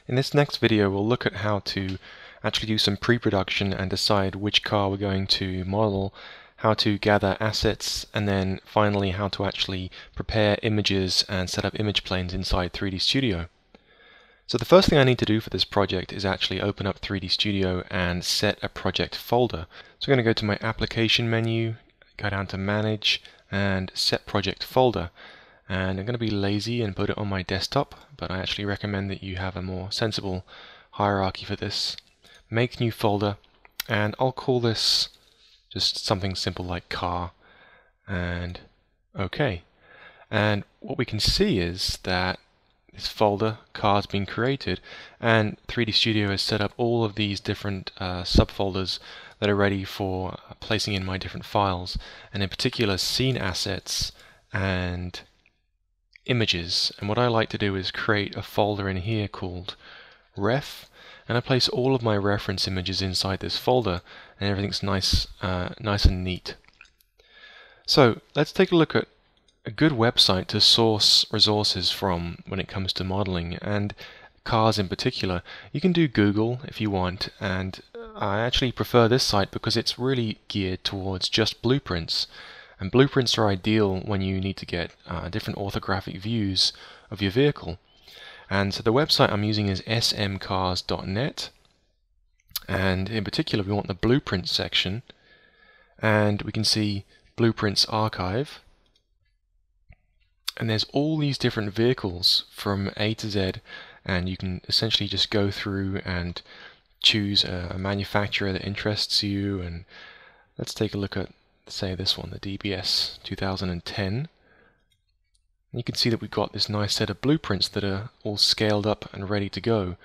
In this next video we'll look at how to actually do some pre-production and decide which car we're going to model, how to gather assets, and then finally how to actually prepare images and set up image planes inside 3D Studio. So the first thing I need to do for this project is actually open up 3D Studio and set a project folder. So I'm going to go to my application menu, go down to manage and set project folder. And I'm going to be lazy and put it on my desktop, but I actually recommend that you have a more sensible hierarchy for this. Make new folder, and I'll call this just something simple like car, and OK. And what we can see is that this folder, car, has been created, and 3D Studio has set up all of these different subfolders that are ready for placing in my different files, and in particular scene assets and images. And what I like to do is create a folder in here called ref, and I place all of my reference images inside this folder, and everything's nice and neat. So let's take a look at a good website to source resources from when it comes to modeling, and cars in particular. You can do Google if you want, and I actually prefer this site because it's really geared towards just blueprints. And blueprints are ideal when you need to get different orthographic views of your vehicle. And so the website I'm using is smcars.net, and in particular we want the blueprint section, and we can see blueprints archive, and there's all these different vehicles from A to Z, and you can essentially just go through and choose a manufacturer that interests you. And let's take a look at, say, this one, the DBS 2010. You can see that we've got this nice set of blueprints that are all scaled up and ready to go.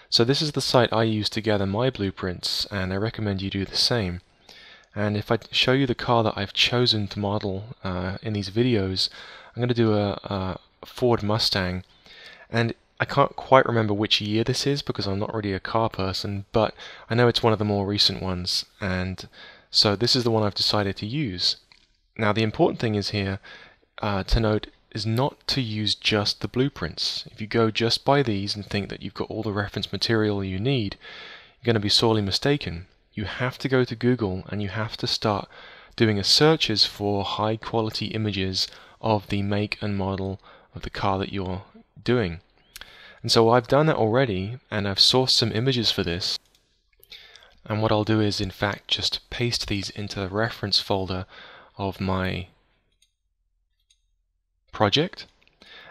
So this is the site I use to gather my blueprints, and I recommend you do the same. And if I show you the car that I've chosen to model in these videos, I'm going to do a Ford Mustang, and I can't quite remember which year this is because I'm not really a car person, but I know it's one of the more recent ones, and so this is the one I've decided to use. Now the important thing is here to note is not to use just the blueprints. If you go just by these and think that you've got all the reference material you need, you're going to be sorely mistaken. You have to go to Google and you have to start doing a searches for high quality images of the make and model of the car that you're doing. And so I've done that already, and I've sourced some images for this. And what I'll do is in fact just paste these into the reference folder of my project.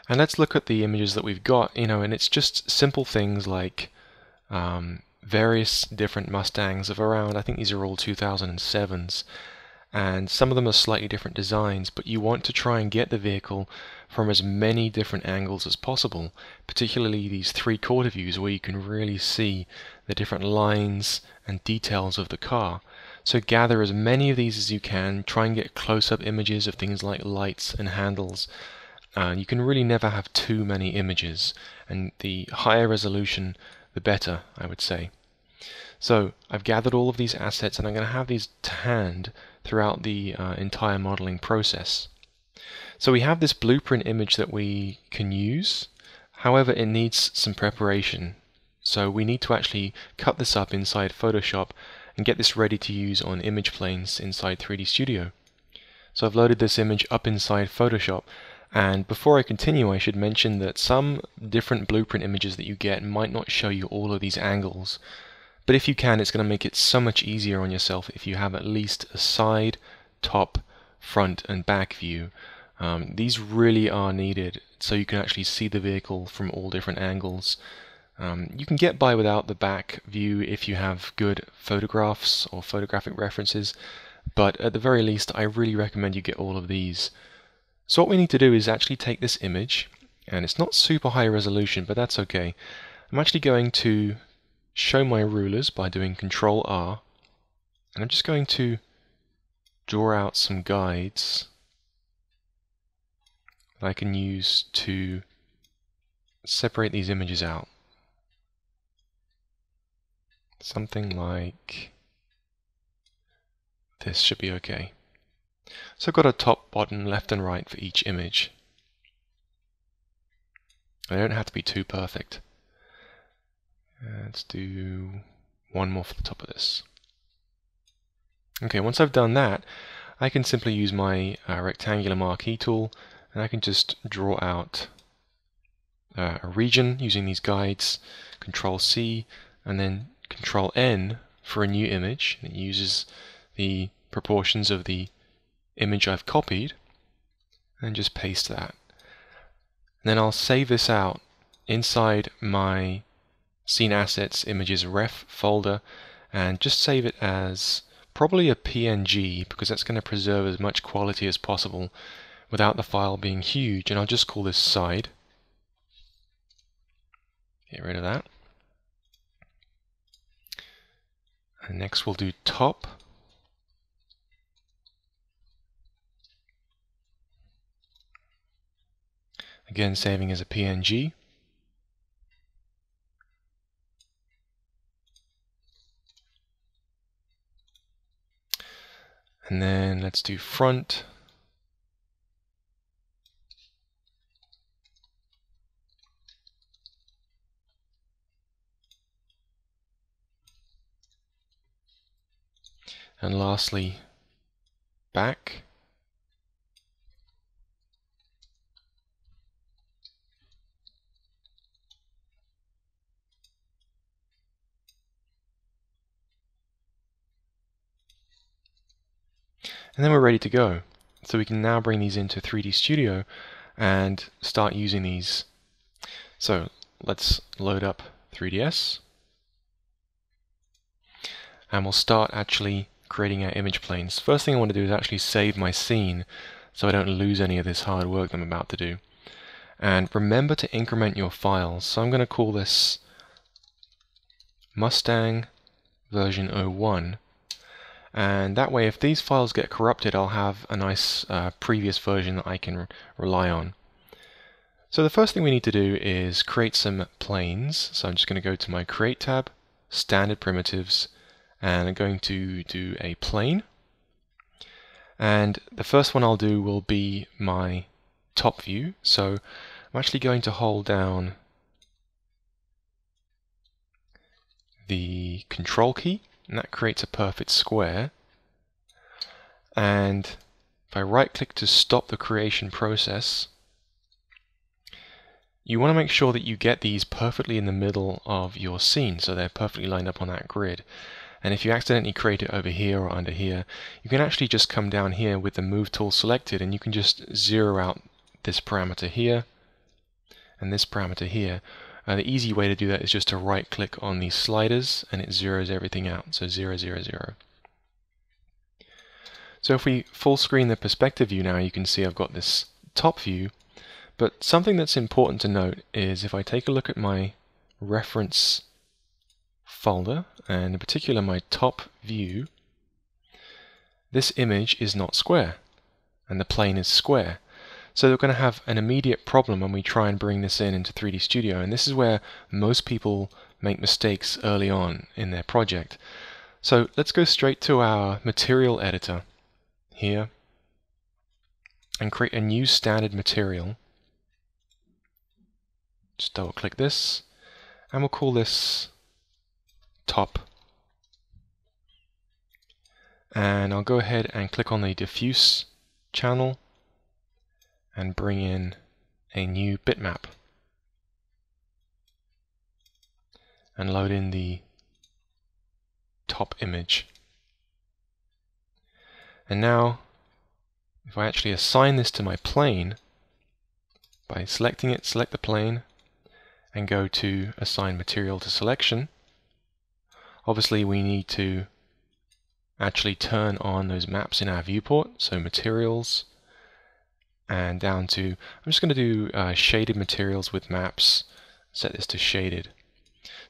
And let's look at the images that we've got, and it's just simple things like various different Mustangs of around, I think these are all 2007s, and some of them are slightly different designs, but you want to try and get the vehicle from as many different angles as possible, particularly these three-quarter views where you can really see the different lines and details of the car. So gather as many of these as you can, try and get close-up images of things like lights and handles. You can really never have too many images, and the higher resolution the better, I would say. So I've gathered all of these assets, and I'm going to have these to hand throughout the entire modeling process. So we have this blueprint image that we can use. However, it needs some preparation. So we need to actually cut this up inside Photoshop and get this ready to use on image planes inside 3D Studio. So I've loaded this image up inside Photoshop, and before I continue I should mention that some different blueprint images that you get might not show you all of these angles. But if you can, it's going to make it so much easier on yourself if you have at least a side, top, front and back view. These really are needed so you can actually see the vehicle from all different angles. You can get by without the back view if you have good photographs or photographic references, but at the very least I really recommend you get all of these. So what we need to do is actually take this image, and it's not super high resolution, but that's okay. I'm actually going to show my rulers by doing Control R, and I'm just going to draw out some guides that I can use to separate these images out. Something like this should be okay. So I've got a top, bottom, left and right for each image. They don't have to be too perfect. Let's do one more for the top of this. Okay, once I've done that, I can simply use my rectangular marquee tool, and I can just draw out a region using these guides, Control C, and then Control N for a new image. It uses the proportions of the image I've copied, and just paste that. And then I'll save this out inside my Scene Assets Images Ref folder, and just save it as probably a PNG, because that's going to preserve as much quality as possible without the file being huge. And I'll just call this side. Get rid of that. And next we'll do top. Again, saving as a PNG. And then let's do front. And lastly, back. And then we're ready to go. So we can now bring these into 3D Studio and start using these. So let's load up 3ds. And we'll start actually creating our image planes. First thing I want to do is actually save my scene so I don't lose any of this hard work that I'm about to do. And remember to increment your files. So I'm going to call this Mustang version 01. And that way, if these files get corrupted, I'll have a nice previous version that I can rely on. So the first thing we need to do is create some planes. So I'm just going to go to my Create tab, Standard Primitives, and I'm going to do a plane. And the first one I'll do will be my top view. So I'm actually going to hold down the Control key, and that creates a perfect square. And if I right click to stop the creation process, you want to make sure that you get these perfectly in the middle of your scene, so they're perfectly lined up on that grid. And if you accidentally create it over here or under here, you can actually just come down here with the Move tool selected, and you can just zero out this parameter here and this parameter here. The easy way to do that is just to right click on these sliders, and it zeroes everything out. So 0, 0, 0. So if we full screen the perspective view now, you can see I've got this top view. But something that's important to note is if I take a look at my reference folder, and in particular my top view, this image is not square, and the plane is square. So we're going to have an immediate problem when we try and bring this into 3D Studio, and this is where most people make mistakes early on in their project. So let's go straight to our material editor here and create a new standard material. Just double click this, and we'll call this top. And I'll go ahead and click on the diffuse channel and bring in a new bitmap and load in the top image. And now if I actually assign this to my plane, by selecting it, select the plane and go to assign material to selection, obviously we need to actually turn on those maps in our viewport. So materials, and down to, I'm just going to do shaded materials with maps, set this to shaded.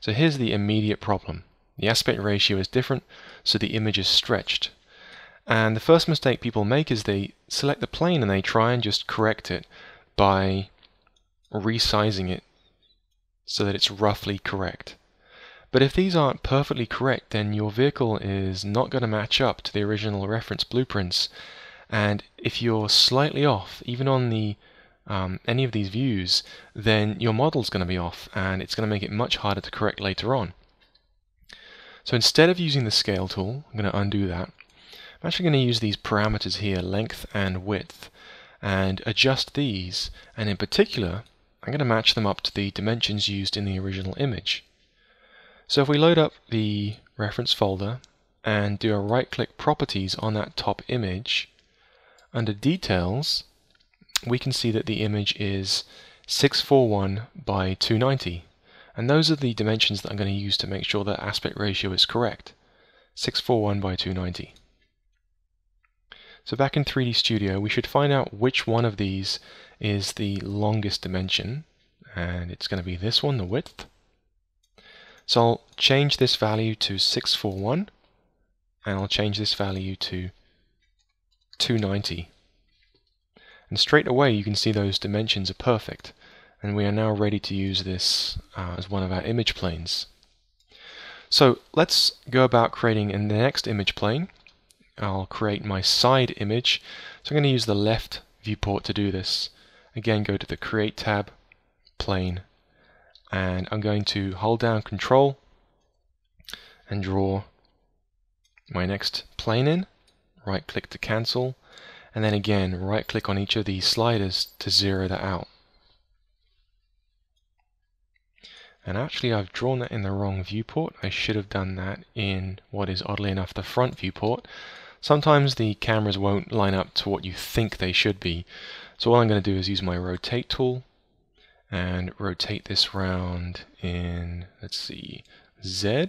So here's the immediate problem. The aspect ratio is different, so the image is stretched. And the first mistake people make is they select the plane and they try and just correct it by resizing it so that it's roughly correct. But if these aren't perfectly correct, then your vehicle is not going to match up to the original reference blueprints. And if you're slightly off, even on the any of these views, then your model's going to be off, and it's going to make it much harder to correct later on. So instead of using the scale tool, I'm going to undo that. I'm actually going to use these parameters here, length and width, and adjust these, and in particular, I'm going to match them up to the dimensions used in the original image. So if we load up the reference folder and do a right-click properties on that top image, under details, we can see that the image is 641 by 290. And those are the dimensions that I'm going to use to make sure that aspect ratio is correct. 641 by 290. So back in 3D Studio, we should find out which one of these is the longest dimension. And it's going to be this one, the width. So I'll change this value to 641. And I'll change this value to 290. And straight away you can see those dimensions are perfect. And we are now ready to use this as one of our image planes. So let's go about creating in the next image plane. I'll create my side image. So I'm going to use the left viewport to do this. Again, go to the Create tab, Plane, and I'm going to hold down Control and draw my next plane in. Right click to cancel, and then again right click on each of these sliders to zero that out. And actually I've drawn that in the wrong viewport. I should have done that in what is oddly enough the front viewport. Sometimes the cameras won't line up to what you think they should be. So all I'm going to do is use my rotate tool and rotate this round in, let's see, Z.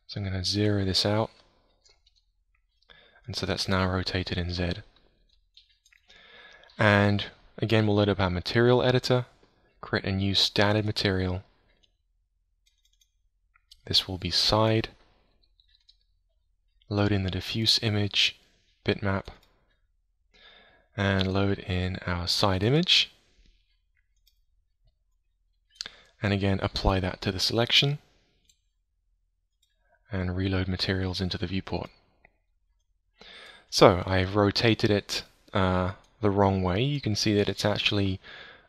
So I'm going to zero this out. And so that's now rotated in Z. And again we'll load up our material editor, create a new standard material. This will be side, load in the diffuse image bitmap, and load in our side image. And again apply that to the selection, and reload materials into the viewport. So I've rotated it the wrong way. You can see that it's actually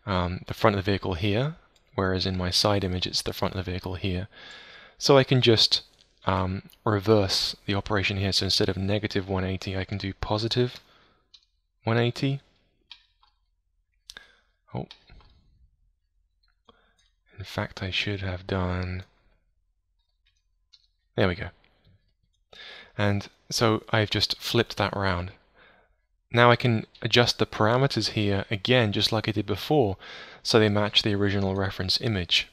the front of the vehicle here, whereas in my side image it's the front of the vehicle here. So I can just reverse the operation here. So instead of negative 180, I can do positive 180. Oh. In fact, I should have done... There we go. And so I've just flipped that round. Now I can adjust the parameters here again, just like I did before, so they match the original reference image.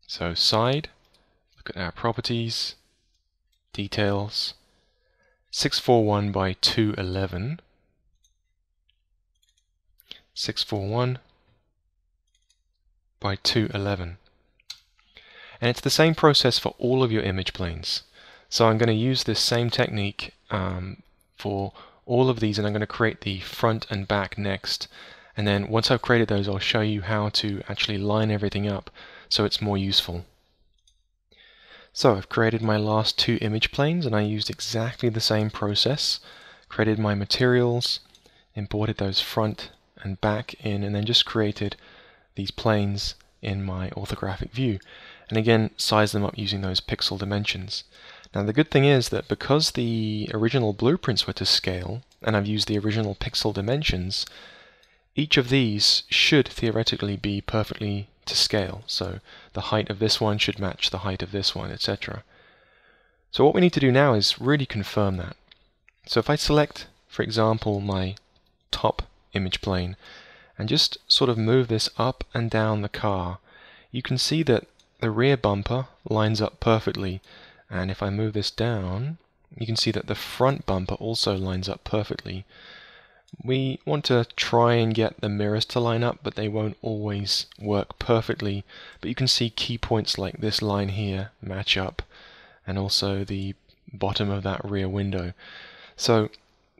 So side, look at our properties, details, 641 by 211, 641 by 211. And it's the same process for all of your image planes. So I'm going to use this same technique for all of these, and I'm going to create the front and back next. And then once I've created those, I'll show you how to actually line everything up so it's more useful. So I've created my last two image planes, and I used exactly the same process. Created my materials, imported those front and back in, and then just created these planes in my orthographic view. And again, size them up using those pixel dimensions. Now the good thing is that because the original blueprints were to scale, and I've used the original pixel dimensions, each of these should theoretically be perfectly to scale. So the height of this one should match the height of this one, etc. So what we need to do now is really confirm that. So if I select, for example, my top image plane, and just sort of move this up and down the car, you can see that the rear bumper lines up perfectly. And if I move this down, you can see that the front bumper also lines up perfectly. We want to try and get the mirrors to line up, but they won't always work perfectly. But you can see key points like this line here match up, and also the bottom of that rear window. So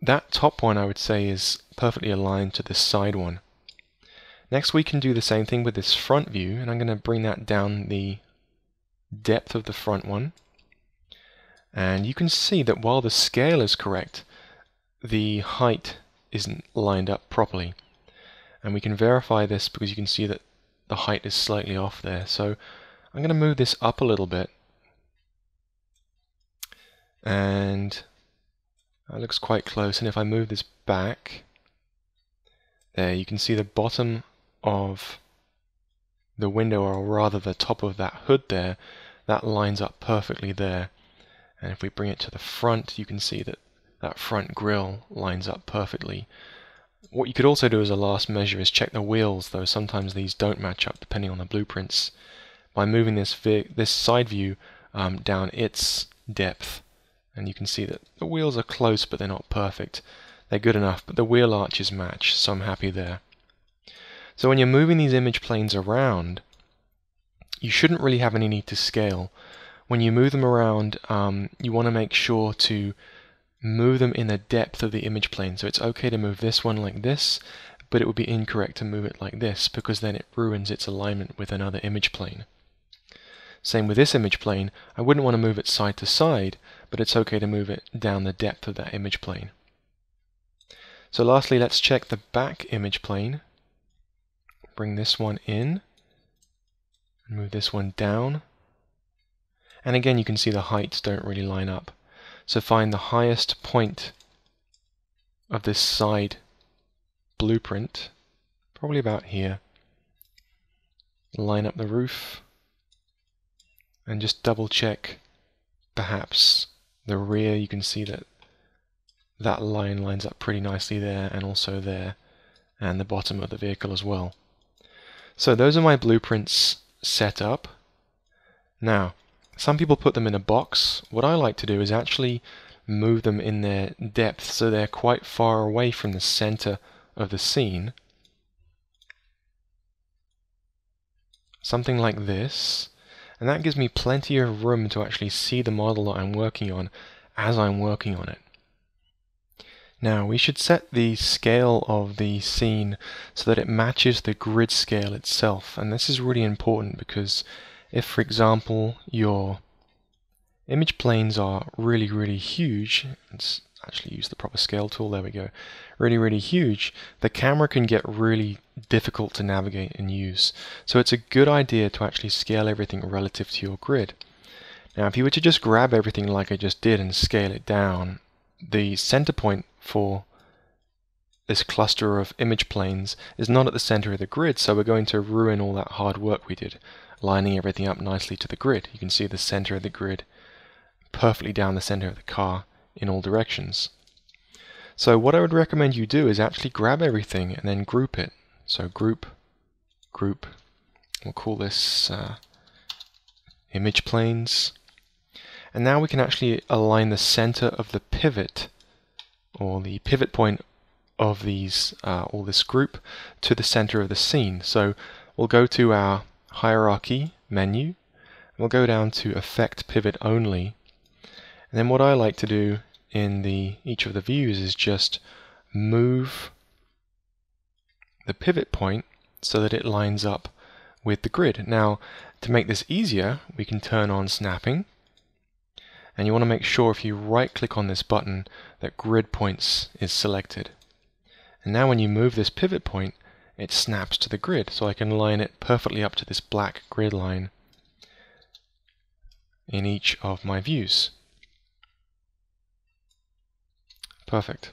that top one, I would say, is perfectly aligned to this side one. Next we can do the same thing with this front view, and I'm going to bring that down the depth of the front one. And you can see that while the scale is correct, the height isn't lined up properly. And we can verify this because you can see that the height is slightly off there. So I'm going to move this up a little bit. And that looks quite close. And if I move this back, there you can see the bottom of the window, or rather the top of that hood there, that lines up perfectly there. And if we bring it to the front, you can see that that front grille lines up perfectly. What you could also do as a last measure is check the wheels, though sometimes these don't match up depending on the blueprints, by moving this side view down its depth. And you can see that the wheels are close, but they're not perfect. They're good enough, but the wheel arches match, so I'm happy there. So when you're moving these image planes around, you shouldn't really have any need to scale. When you move them around, you want to make sure to move them in the depth of the image plane. So it's okay to move this one like this, but it would be incorrect to move it like this, because then it ruins its alignment with another image plane. Same with this image plane. I wouldn't want to move it side to side, but it's okay to move it down the depth of that image plane. So lastly, let's check the back image plane. Bring this one in, and move this one down. And again, you can see the heights don't really line up. So find the highest point of this side blueprint, probably about here. Line up the roof, and just double check perhaps the rear. You can see that that line lines up pretty nicely there, and also there, and the bottom of the vehicle as well. So those are my blueprints set up. Now, some people put them in a box. What I like to do is actually move them in their depth, so they're quite far away from the center of the scene. Something like this. And that gives me plenty of room to actually see the model that I'm working on as I'm working on it. Now, we should set the scale of the scene so that it matches the grid scale itself. And this is really important because if, for example, your image planes are really, really huge, let's actually use the proper scale tool, there we go, really, really huge, the camera can get really difficult to navigate and use. So it's a good idea to actually scale everything relative to your grid. Now, if you were to just grab everything like I just did and scale it down, the center point for this cluster of image planes is not at the center of the grid, so we're going to ruin all that hard work we did, lining everything up nicely to the grid. You can see the center of the grid perfectly down the center of the car in all directions. So what I would recommend you do is actually grab everything and then group it. So group, group, we'll call this image planes. And now we can actually align the center of the pivot, or the pivot point of these, all this group, to the center of the scene. So we'll go to our hierarchy menu, and we'll go down to Effect Pivot Only. And then what I like to do in each of the views is just move the pivot point so that it lines up with the grid. Now, to make this easier, we can turn on snapping. And you want to make sure if you right click on this button that grid points is selected. And now when you move this pivot point, it snaps to the grid, so I can line it perfectly up to this black grid line in each of my views. Perfect.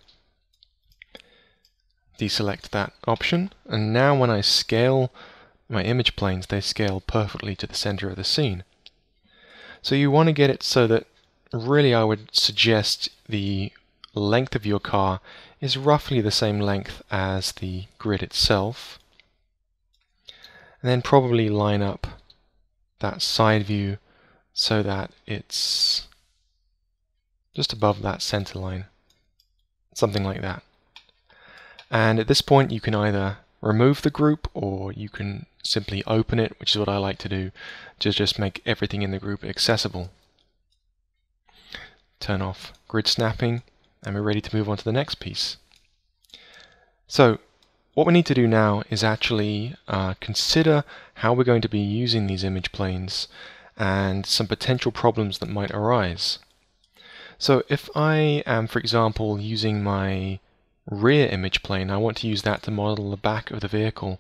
Deselect that option, and now when I scale my image planes, they scale perfectly to the center of the scene. So you want to get it so that really I would suggest the length of your car is roughly the same length as the grid itself. And then probably line up that side view so that it's just above that center line. Something like that. And at this point you can either remove the group or you can simply open it, which is what I like to do, to just make everything in the group accessible. Turn off grid snapping, and we're ready to move on to the next piece. So what we need to do now is actually consider how we're going to be using these image planes and some potential problems that might arise. So if I am, for example, using my rear image plane. I want to use that to model the back of the vehicle.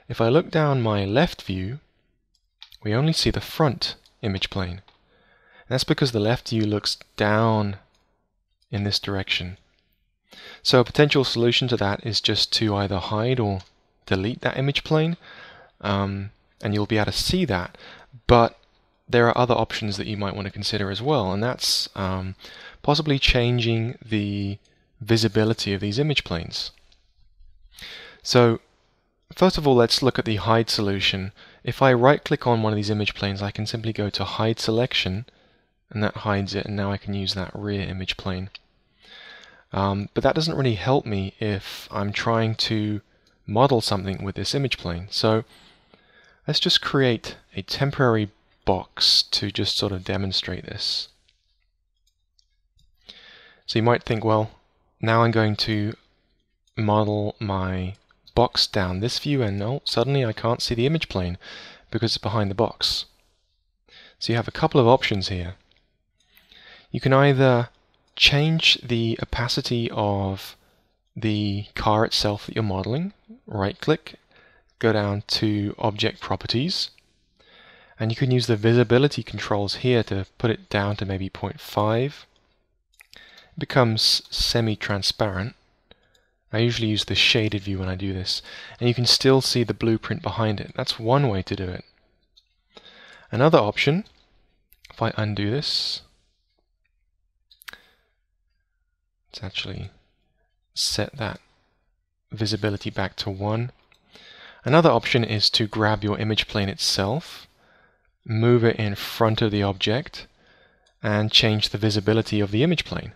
If I look down my left view, we only see the front image plane. And that's because the left view looks down in this direction. So a potential solution to that is just to either hide or delete that image plane, and you'll be able to see that. But there are other options that you might want to consider as well, and that's possibly changing the visibility of these image planes. So first of all, let's look at the hide solution. If I right click on one of these image planes, I can simply go to hide selection, and that hides it, and now I can use that rear image plane. But that doesn't really help me if I'm trying to model something with this image plane. So let's just create a temporary box to just sort of demonstrate this. So you might think, well, now I'm going to model my box down this view, and no, suddenly I can't see the image plane because it's behind the box. So you have a couple of options here. You can either change the opacity of the car itself that you're modeling. Right click, go down to Object Properties, and you can use the visibility controls here to put it down to maybe 0.5. It becomes semi-transparent. I usually use the shaded view when I do this, and you can still see the blueprint behind it. That's one way to do it. Another option, if I undo this, let's actually set that visibility back to 1. Another option is to grab your image plane itself, move it in front of the object, and change the visibility of the image plane.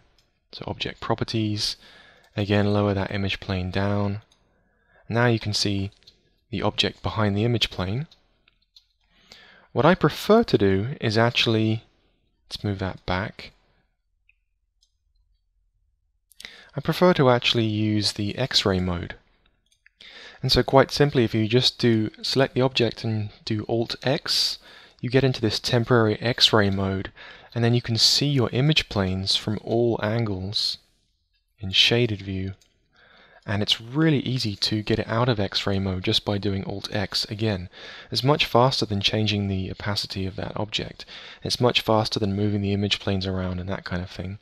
So Object Properties, again lower that image plane down. Now you can see the object behind the image plane. What I prefer to do is actually, let's move that back. I prefer to actually use the X-ray mode. And so quite simply, if you just select the object and do Alt-X, you get into this temporary X-ray mode, and then you can see your image planes from all angles in shaded view. And it's really easy to get it out of X-ray mode just by doing Alt-X again. It's much faster than changing the opacity of that object. It's much faster than moving the image planes around and that kind of thing.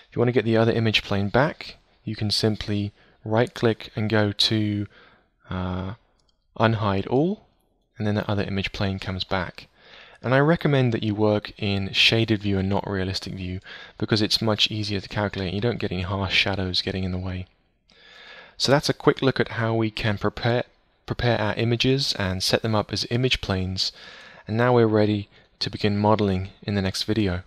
If you want to get the other image plane back, you can simply right click and go to Unhide All, and then the other image plane comes back. And I recommend that you work in shaded view and not realistic view, because it's much easier to calculate and you don't get any harsh shadows getting in the way. So that's a quick look at how we can prepare our images and set them up as image planes, and now we're ready to begin modeling in the next video.